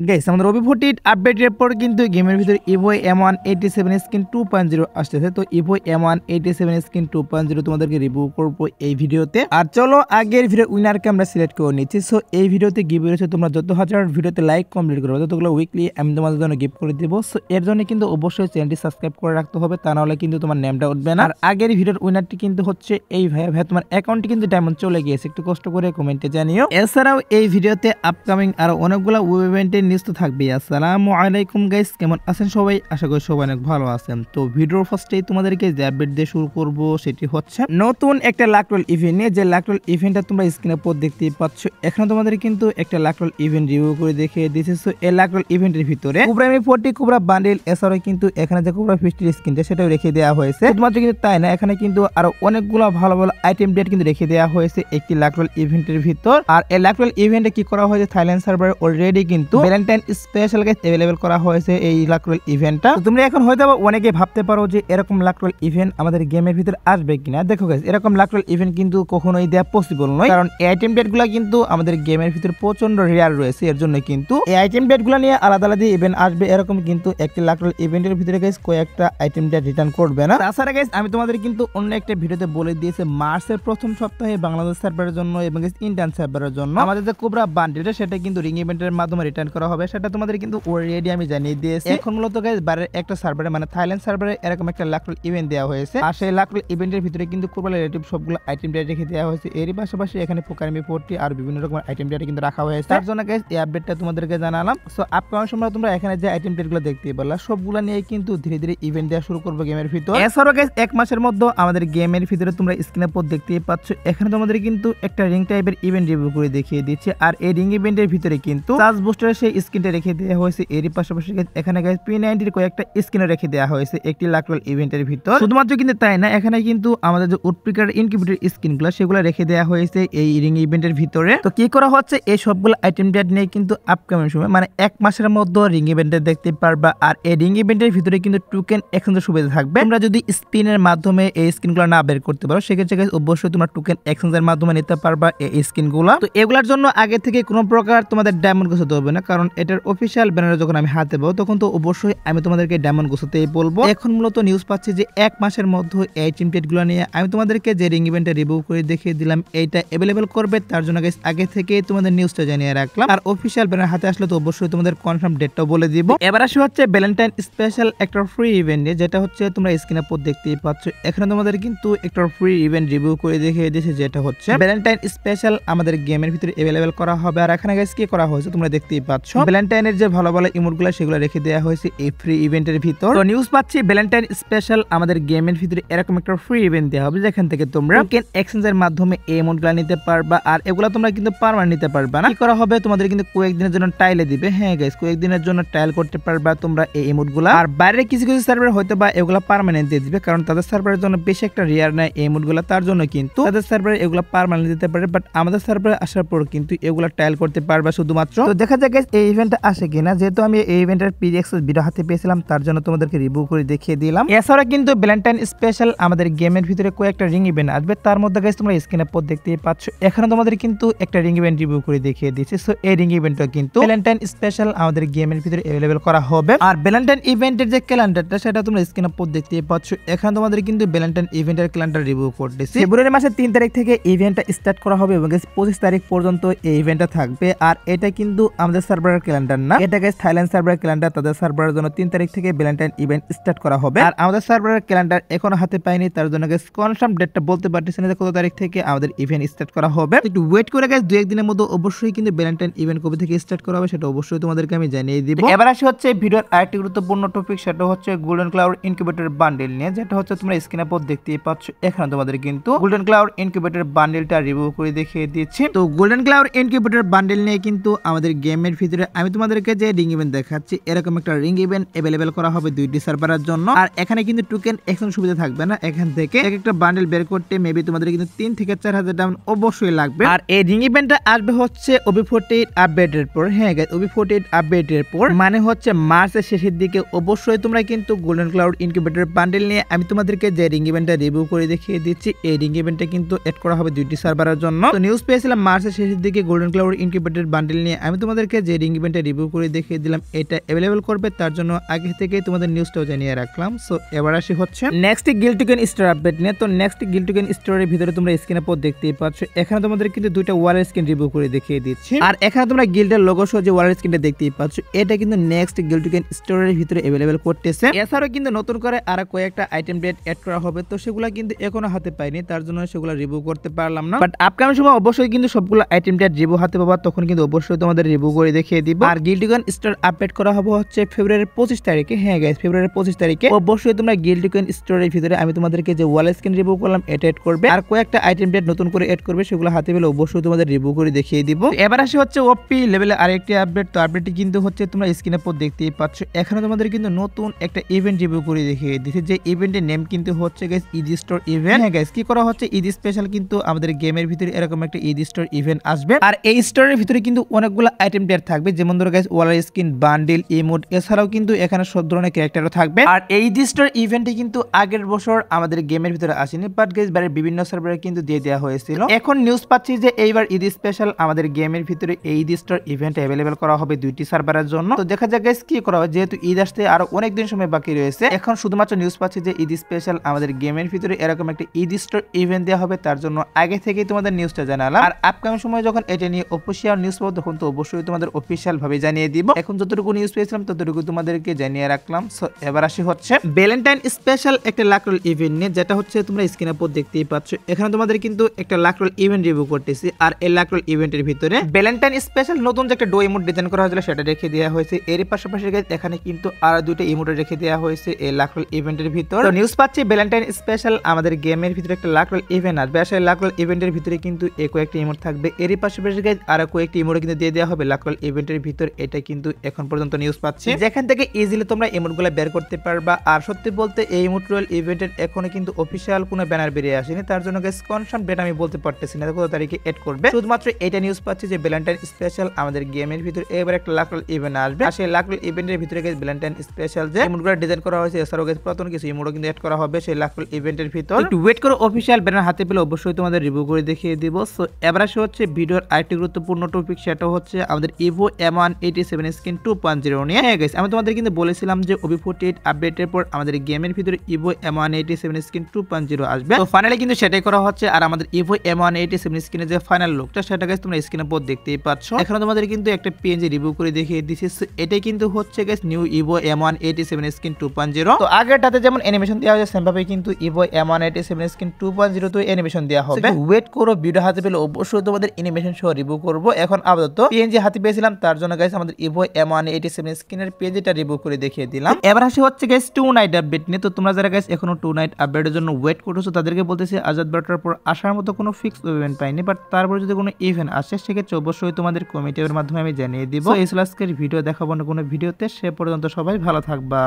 Guys আমাদের ওবি48 আপডেটের পর কিন্তু গেমের ভিতরে ইভো M187 স্কিন 2.0 আসতেছে। তো ইভো M187 স্কিন 2.0 তোমাদেরকে রিভিউ করব এই ভিডিওতে। আর চলো আগের ভিডিও উইনারকে আমরা সিলেক্ট করে নিচ্ছি। সো এই ভিডিওতে গিভ রয়েছে, তোমরা যত হাজার ভিডিওতে লাইক কমপ্লিট করবে ততগুলো উইকলি আমি তোমাদের জন্য গিফট করে দিব। সো এর জন্য কিন্তু অবশ্যই চ্যানেলটি সাবস্ক্রাইব করে রাখতে হবে, তা নাহলে কিন্তু তোমার নেমটা উঠবে না। আর আগের ভিডিওর উইনারটি কিন্তু হচ্ছে এই ভাই তোমার অ্যাকাউন্টে কিন্তু ডায়মন্ড চলে গিয়েছে, একটু কষ্ট করে কমেন্টে জানিও। এছাড়াও এই ভিডিওতে আপকামিং আরো অনেকগুলো ওয়েব ইভেন্টের নিউজ তো থাকবে। আসসালামু আলাইকুম গাইস, কেমন আছেন সবাই? আশা করি সবাই অনেক ভালো আছেন। তো ভিডিওর ফার্স্টেই তোমাদেরকে যে আপডেট দিয়ে শুরু করব সেটি হচ্ছে নতুন একটা লাকরোল ইভেন্ট নিয়ে। যে লাকরোল ইভেন্টটা তোমরা স্ক্রিনের উপর দেখতেই পাচ্ছ, এখানে তোমাদের কিন্তু একটা লাকরোল ইভেন্ট রিভিউ করে দেখিয়ে দিয়েছে। সো এই লাকরোল ইভেন্টের ভিতরে কুবরা M40 কুবরা বান্ডেল, এছাড়াও কিন্তু এখানে যে কুবরা 50 স্কিনটা সেটাও রেখে দেওয়া হয়েছে। শুধুমাত্র কিন্তু তাই না, এখানে কিন্তু আরো অনেকগুলো ভালো ভালো আইটেম ডেট কিন্তু রেখে দেওয়া হয়েছে একটি লাকরোল ইভেন্টের ভিতর। আর এই লাকরোল ইভেন্টে কি করা হয়েছে, থাইল্যান্ড সার্ভারে অলরেডি কিন্তু ভ্যালেন্টাইন স্পেশাল গাইস अवेलेबल করা হয়েছে এই লাকরোল ইভেন্টটা। তো তোমরা এখন হয়তো অনেকে ভাবতে পারো যে এরকম লাকরোল ইভেন্ট আমাদের গেমের ভিতর আসবে কিনা। দেখো গাইস, এরকম লাকরোল ইভেন্ট কিন্তু কখনোই দেওয়া পসিবল নয়, কারণ এই আইটেম ডেটগুলো কিন্তু আমাদের গেমের ভিতর প্রচন্ড রেয়ার রয়েছে। এর জন্য কিন্তু এই আইটেম ডেটগুলো নিয়ে আলাদা আলাদা ইভেন্ট আসবে, এরকম কিন্তু একটি লাকরোল ইভেন্টের ভিতরে গাইস কয়েকটা আইটেম ডেট রিটার্ন করবে না। তাছাড়া গাইস আমি তোমাদের কিন্তু অন্য একটা ভিডিওতে বলে দিয়েছি, মার্চের প্রথম সপ্তাহে বাংলাদেশ সার্ভারের জন্য এবং ইন্ডিয়ান সার্ভারের জন্য আমাদের যে কোবরা বান্ডেলটা সেটা কিন্তু রিং ইভেন্টের মাধ্যমে রিটার্ন করা হবে। সেটা তোমাদের কিন্তু অলরেডি আমি জানিয়ে দিয়েছি। এখন মূলত গাইস বাইরের একটা সার্ভারে মানে থাইল্যান্ড সার্ভারে এরকম একটা লাকরোল ইভেন্ট দেওয়া হয়েছে। আর সেই লাকরোল ইভেন্টের ভিতরে কিন্তু কোবরা রিলেটিভ সবগুলো আইটেম ডেট রেখে দেওয়া হয়েছে। এরই পাশাপাশি এখানে পোকারমি 40 আর বিভিন্ন রকমের আইটেম ডেট কিন্তু রাখা হয়েছে। তার জন্য গাইস এই আপডেটটা তোমাদেরকে জানালাম। সো আপকামিং সময় তোমরা এখানে যে আইটেম ডেটগুলো দেখতেই পারলা সবগুলো নিয়ে কিন্তু ধীরে ধীরে ইভেন্ট দেওয়া শুরু করবে গেমের ভিতর। এছাড়াও গাইস এক মাসের মধ্যে আমাদের গেমের ভিতরে তোমরা স্ক্রিনের উপর দেখতেই পাচ্ছ, এখানে তোমাদের কিন্তু একটা রিং টাইপের ইভেন্ট রিভিউ করে দেখিয়ে দিচ্ছে। আর এই রিং ইভেন্টের ভিতরে কিন্তু চার্জ বুস্টারের সেই স্ক্রিনটা রেখে দেওয়া হয়েছে। এরই পাশাপাশি এখানে গাইস P90 এর কয়েকটা স্ক্রিনও রেখে দেওয়া হয়েছে একটি লাকরোল ইভেন্টের ভিতর। শুধুমাত্র কিন্তু তাই না, এখানে কিন্তু আমাদের যে উডপিকার ইনকিউবেটর স্ক্রিনগুলো সেগুলো রেখে দেওয়া হয়েছে এই রিং ইভেন্টের ভিতরে। তো কি করা হচ্ছে, এই সবগুলো আইটেম ডেট নিয়ে কিন্তু আপকামিং সময় মানে এক মাসের মধ্যে রিং ইভেন্টে দেখতে পারবা। আর এই রিং ইভেন্টের ভিতরে কিন্তু টোকেন এক্সচেঞ্জের সুবিধা থাকবে। তোমরা যদি স্পিনের মাধ্যমে এই স্ক্রিনগুলো না বের করতে পারো, সেক্ষেত্রে গাইস অবশ্যই তোমরা টোকেন এক্সচেঞ্জের মাধ্যমে নিতে পারবা এই স্ক্রিনগুলো। তো এগুলোর জন্য আগে থেকে কোনো প্রকার তোমাদের ডায়মন্ড গোছাতে হবে না, কারণ এটার অফিসিয়াল ব্যানারে যখন আমি হাতে পাবো তখন তো অবশ্যই আমি তোমাদেরকে ডায়মন্ড গোছাতেই বলবো। এখন মূলত নিউজ পাচ্ছি যে এক মাসের মধ্যে এই টিম ডেটগুলো নিয়ে আমি তোমাদেরকে যে রিং ইভেন্টে রিভিউ করে দেখিয়ে দিলাম এইটা अवेलेबल করবে। তার জন্য গাইস আগে থেকে তোমাদের নিউজটা জানিয়ে রাখলাম। আর অফিসিয়াল ব্যানার হাতে আসলে তো অবশ্যই তোমাদের কনফার্ম ডেটটাও বলে দিব। এবার আসি হচ্ছে ভ্যালেন্টাইন স্পেশাল একটা ফ্রি ইভেন্ট নিয়ে, যেটা হচ্ছে তোমরা স্ক্রিনের উপর দেখতেই পাচ্ছ। এখানে তোমাদের কিন্তু একটা ফ্রি ইভেন্ট রিভিউ করে দেখিয়ে দিয়েছে, যেটা হচ্ছে ভ্যালেন্টাইন স্পেশাল আমাদের গেমের ভিতরে अवेलेबल করা হবে। আর এখানে গাইস কি করা হয়েছে তোমরা দেখতেই পাচ্ছ, ভ্যালেন্টাইনের যে ভালো ভালো ইমোটগুলো সেগুলো রেখে দেওয়া হয়েছে এই ফ্রি ইভেন্টের ভিতর। তো নিউজ পাচ্ছি ভ্যালেন্টাইন স্পেশাল আমাদের গেমের ভিতরে এরকম একটা ফ্রি ইভেন্ট দেওয়া হবে, যেখান থেকে তোমরা টোকেন এক্সচেঞ্জের মাধ্যমে এই ইমোটগুলো নিতে পারবা। আর এগুলো তোমরা কিন্তু পার্মানেন্ট নিতে পারবা না। কি করা হবে, তোমাদের কিন্তু কয়েকদিনের জন্য ট্রায়ালে দিবে। হ্যাঁ গাইস, কয়েকদিনের জন্য ট্রায়াল করতে পারবা তোমরা এই ইমোটগুলো। আর বাইরে কিছু কিছু সার্ভার হয়তো বা এগুলো পার্মানেন্ট দিয়ে দিবে, কারণ তাদের সার্ভারের জন্য বেশি একটা রিয়ার নাই এই ইমোটগুলো। তার জন্য কিন্তু তাদের সার্ভারে এগুলো পার্মানেন্ট দিতে পারে, বাট আমাদের সার্ভারে আসার পর কিন্তু এগুলো ট্রায়াল করতে পারবা শুধুমাত্র। তো দেখা যাক গাইস এই ইভেন্টটা আসে কিনা। যেহেতু আমি এই ইভেন্টের পিডিএক্সেস ভিডিও হাতে পেয়েছিলাম, তার জন্য তোমাদেরকে রিভিউ করে দেখিয়ে দিলাম। এছাড়া কিন্তু ভ্যালেন্টাইন স্পেশাল আমাদের গেমের ভিতরে কয়েকটা রিং ইভেন্ট আসবে। তার মধ্যে গাইস তোমরা স্ক্রিনে পর দেখতেই পাচ্ছ, এখানে তোমাদের কিন্তু একটা রিং ইভেন্ট রিভিউ করে দেখিয়ে দিয়েছি। সো এই রিং ইভেন্টটা কিন্তু ভ্যালেন্টাইন স্পেশাল আমাদের গেমের ভিতরে अवेलेबल করা হবে। আর ভ্যালেন্টাইন ইভেন্টের যে ক্যালেন্ডারটা সেটা তোমরা স্ক্রিনে পর দেখতেই পাচ্ছ। এখানে তোমাদের কিন্তু ভ্যালেন্টাইন ইভেন্টের ক্যালেন্ডার রিভিউ করতেছি। ফেব্রুয়ারি মাসের 3 তারিখ থেকে ইভেন্টটা স্টার্ট করা হবে এবং 25 তারিখ পর্যন্ত এই ইভেন্টটা থাকবে। আর এটা কিন্তু আমাদের সার্ভারের ক্যালেন্ডার না, এটা গাইস থাইল্যান্ড সার্ভারের ক্যালেন্ডার। তাদের সার্ভারের জন্য 3 তারিখ থেকে ভ্যালেন্টাইন ইভেন্ট স্টার্ট করা হবে। আর আমাদের সার্ভারের ক্যালেন্ডার এখনো হাতে পাইনি, তার জন্য গাইস কনফার্ম ডেটটা বলতে পারতেছি না যে কত তারিখ থেকে আমাদের ইভেন্ট স্টার্ট করা হবে। একটু ওয়েট করে গাইস, 2-1 দিনের মধ্যে অবশ্যই কিন্তু ভ্যালেন্টাইন ইভেন্ট কবে থেকে স্টার্ট করা হবে সেটা অবশ্যই তোমাদেরকে আমি জানিয়ে দিব। এবার আসি হচ্ছে ভিডিওর আরেকটি গুরুত্বপূর্ণ টপিক, সেটা হচ্ছে গোল্ডেন ক্লাউড ইনকিউবেটর বান্ডেল নিয়ে, যেটা হচ্ছে তোমরা স্ক্রিনে পর দেখতেই পাচ্ছ। এখানে তোমাদের কিন্তু গোল্ডেন ক্লাউড ইনকিউবেটর বান্ডেলটা রিভিউ করে দেখিয়ে দিচ্ছি। তো গোল্ডেন ক্লাউড ইনকিউবেটর বান্ডেল নিয়ে কিন্তু আমাদের গেমের ভিতরে আমি তোমাদেরকে যে রিং ইভেন্ট দেখাচ্ছি, এরকম একটা রিং ইভেন্ট अवेलेबल করা হবে 2টি সার্ভারের জন্য। আর এখানে কিন্তু টোকেন এক্সচেঞ্জ সুবিধা থাকবে না, এখান থেকে এক একটা বান্ডেল বের করতে মেবি তোমাদের কিন্তু 3 থেকে 4000 ডায়মন্ড অবশ্যই লাগবে। আর এই রিং ইভেন্টটা আসবে হচ্ছে ওবি48 আপডেটের পর। হ্যাঁ গাইস, ওবি48 আপডেটের পর মানে হচ্ছে মার্চের শেষের দিকে অবশ্যই তোমরা কিন্তু গোল্ডেন ক্লাউড ইনকিউবেটর বান্ডেল নিয়ে আমি তোমাদেরকে যে রিং ইভেন্টটা রিভিউ করে দেখিয়ে দিচ্ছি, এই রিং ইভেন্টটা কিন্তু এড করা হবে 2টি সার্ভারের জন্য। তো নিউজ পেয়েছিলাম মার্চের শেষের দিকে গোল্ডেন ক্লাউড ইনকিউবেটর বান্ডেল নিয়ে আমি তোমাদেরকে যে রিং লিঙ্ক ইভেন্টে রিভিউ করে দেখিয়ে দিলাম এটা অ্যাভেলেবল করবে, তার জন্য আগে থেকে তোমাদের নিউজটাও জানিয়ে রাখলাম। সো এবার আসি হচ্ছে next guild token store update নিয়ে। তো নেক্সট গিল্ড টোকেন স্টোরের ভিতরে তোমরা স্ক্রিনে পর দেখতেই পাচ্ছ, এখানে তোমাদের কিন্তু দুইটা ওয়ালের স্ক্রিন রিভিউ করে দেখিয়ে দিচ্ছি। আর এখানে তোমরা গিল্ডের লোগো সহ যে ওয়ালের স্ক্রিনটা দেখতেই পাচ্ছ, এটা কিন্তু নেক্সট গিল্ড টোকেন স্টোরের ভিতরে অ্যাভেলেবল করতেছে। এছাড়াও কিন্তু নতুন করে আর কয়েকটা আইটেম ডেট অ্যাড করা হবে, তো সেগুলো কিন্তু এখনো হাতে পাইনি, তার জন্য সেগুলো রিভিউ করতে পারলাম না। বাট আপকামিং সময় অবশ্যই কিন্তু সবগুলো আইটেম ডেট রিভিউ হাতে পাবা, তখন কিন্তু অবশ্যই তোমাদের রিভিউ করে দেখিয়ে দিব। আর গিল্ড টোকেন স্টোর আপডেট করা হবে হচ্ছে ফেব্রুয়ারির 25 তারিখে। হ্যাঁ গাইস, ফেব্রুয়ারির 25 তারিখে অবশ্যই তোমরা গিল্ড টোকেন স্টোরের ভিতরে আমি তোমাদেরকে যে ওয়াল স্ক্রিন রিভিউ করলাম এটা এড করবে, আর কয়েকটা আইটেম ডেট নতুন করে এড করবে, সেগুলো হাতে পেলে অবশ্যই তোমাদের রিভিউ করে দেখিয়ে দিব। এবার আসি হচ্ছে ওপি লেভেলে আরেকটি আপডেট। তো আপডেটটি কিন্তু হচ্ছে তোমরা স্ক্রিনের পর দেখতেই পাচ্ছ, এখানে তোমাদের কিন্তু নতুন একটা ইভেন্ট রিভিউ করে দেখিয়ে দিয়েছে, যে ইভেন্টের নেম কিন্তু হচ্ছে গাইস ইজি স্টোর ইভেন্ট। হ্যাঁ গাইস, কি করা হচ্ছে ইজি স্পেশাল কিন্তু আমাদের গেমের ভিতরে এরকম একটা ইজি স্টোর ইভেন্ট আসবে, আর এই স্টোরের ভিতরে কিন্তু অনেকগুলো আইটেম ডেট থাকবে, যেমন ধরো গাইস ওয়াল স্কিন, বান্ডিল, ইমোট, এছাড়াও কিন্তু এখানে সব ধরনের ক্যারেক্টারও থাকবে। আর এই ইজি স্টোর ইভেন্টটি কিন্তু আগের বছর আমাদের গেমের ভিতরে আসেনি, বাট গাইস বাইরের বিভিন্ন সার্ভারে কিন্তু দিয়ে দেওয়া হয়েছিল। এখন নিউজ পাচ্ছি যে এইবার ইজি স্পেশাল আমাদের গেমের ভিতরে এই ইজি স্টোর ইভেন্ট অ্যাভেলেবল করা হবে 2টি সার্ভারের জন্য। তো দেখা যাক গাইস কি করা হয়, যেহেতু ঈদ আসতে আরো অনেক দিন সময় বাকি রয়েছে। এখন শুধুমাত্র নিউজ পাচ্ছি যে ইজি স্পেশাল আমাদের গেমের ভিতরে এরকম একটা ইজি স্টোর ইভেন্ট দেওয়া হবে, তার জন্য আগে থেকেই তোমাদের নিউজটা জানালাম। আর আপকামিং সময় যখন এটা নিয়ে অফিশিয়াল নিউজ পাবো, তখন তো অবশ্যই তোমাদের অফিশিয়াল ভাবে জানিয়ে দিব। এখন যতটুকু নিউজ পেয়েছিলাম ততটুকু তোমাদেরকে জানিয়ে রাখলাম। সো এবার আসি হচ্ছে ভ্যালেন্টাইন স্পেশাল একটা লাকরোল ইভেন্ট নিয়ে, যেটা হচ্ছে তোমরা স্ক্রিনের উপর দেখতেই পাচ্ছ। এখানে তোমাদের কিন্তু একটা লাকরোল ইভেন্ট রিভিউ করতেছি, আর এই লাকরোল ইভেন্টের ভিতরে ভ্যালেন্টাইন স্পেশাল নতুন যে একটা ডো ইমোট ডিজাইন করা হয়েছিল সেটা রেখে দেওয়া হয়েছে। এর পাশাপাশি এখানে কিন্তু আর দুইটা ইমোট রেখে দেওয়া হয়েছে এই লাকরোল ইভেন্টের ভিতর। তো নিউজ পাচ্ছি ভ্যালেন্টাইন স্পেশাল আমাদের গেমের ভিতরে একটা লাকরোল ইভেন্ট আসবে, আর সেই লাকরোল ইভেন্টের ভিতরে কিন্তু এই কয়েকটা ইমোট থাকবে। এর পাশাপাশি আর কয়েকটি ইমোট কিন্তু দিয়ে দেওয়া হবে লাকরোল ইভেন্টের ভিতর। এটা কিন্তু এখন পর্যন্ত নিউজ পাচ্ছি, যেখান থেকে ইজিলি তোমরা ইমোটগুলো বের করতে পারবা। আর সত্যি বলতে এই ইমোট রয়্যাল ইভেন্টের এখনো কিন্তু অফিশিয়াল কোনো ব্যানার বেরিয়ে আসেনি, তার জন্য গাইস কনফার্ম ডেট আমি বলতে পারতেছি না কত তারিখে এড করবে। শুধুমাত্র এটা নিউজ পাচ্ছি যে ভ্যালেন্টাইন স্পেশাল আমাদের গেমের ভিতর এবার একটা লাকরোল ইভেন্ট আসবে, আর সেই লাকরোল ইভেন্টের ভিতরে গাইস ভ্যালেন্টাইন স্পেশাল যে ইমোটগুলো ডিজাইন করা হয়েছে, এছাড়াও গাইস পুরাতন কিছু ইমোটও কিন্তু এড করা হবে সেই লাকরোল ইভেন্টের ভিতর। একটু ওয়েট করো, অফিশিয়াল ব্যানার হাতে পেলে অবশ্যই তোমাদের রিভিউ করে দেখিয়ে দিব। সো এবার আসে হচ্ছে ভিডিওর আরেকটি গুরুত্বপূর্ণ টপিক, সেটা হচ্ছে আমাদের ইভো M187 স্কিন 2.0 নিয়ে। হ্যাঁ গাইস, আমি তোমাদের কিন্তু বলেছিলাম যে OB48 আপডেটের পর আমাদের গেমের ভিতরে ইভো M187 স্কিন 2.0 আসবে। তো ফাইনালি কিন্তু সেটাই করা হচ্ছে, আর আমাদের ইভো M187 স্কিনের যে ফাইনাল লুকটা সেটা গাইস তোমরা স্ক্রিনের উপর দেখতেই পাচ্ছ। এখানে তোমাদের কিন্তু একটা PNG রিভিউ করে দেখিয়ে দিয়েছি। এটাই কিন্তু হচ্ছে guys new Ivo M187 skin 2.0। তো আগেরটাতে যেমন অ্যানিমেশন দেওয়া হয়েছে সেমভাবে কিন্তু ইভো M187 স্কিন 2.0 তো অ্যানিমেশন দেওয়া হবে। ওয়েট করো, ভিডিও হাতে পেলে অবশ্যই তোমাদের অ্যানিমেশন সহ রিভিউ করব। এখন আপাতত PNG হাতে পেয়েছিলাম, তার জন্য গাইস আমাদের ইভো M187 স্কিনের PNGটা রিভিউ করে দেখিয়ে দিলাম। এবার আসি হচ্ছে গাইস 2 নাইট আপডেট নিয়ে। তো তোমরা যারা গাইস এখনো 2 নাইট আপডেটের জন্য ওয়েট করছো তাদেরকে বলতেছি আজাদ বার্টার পর আসার মতো কোনো ফিক্স ইভেন্ট পাইনি, বাট তারপর যদি কোনো ইভেন্ট আসে সেক্ষেত্রে অবশ্যই তোমাদের কমিটির মাধ্যমে আমি জানিয়ে দিব। এই আজকের ভিডিও দেখাবো না কোনো ভিডিওতে, সে পর্যন্ত সবাই ভালো থাকবা।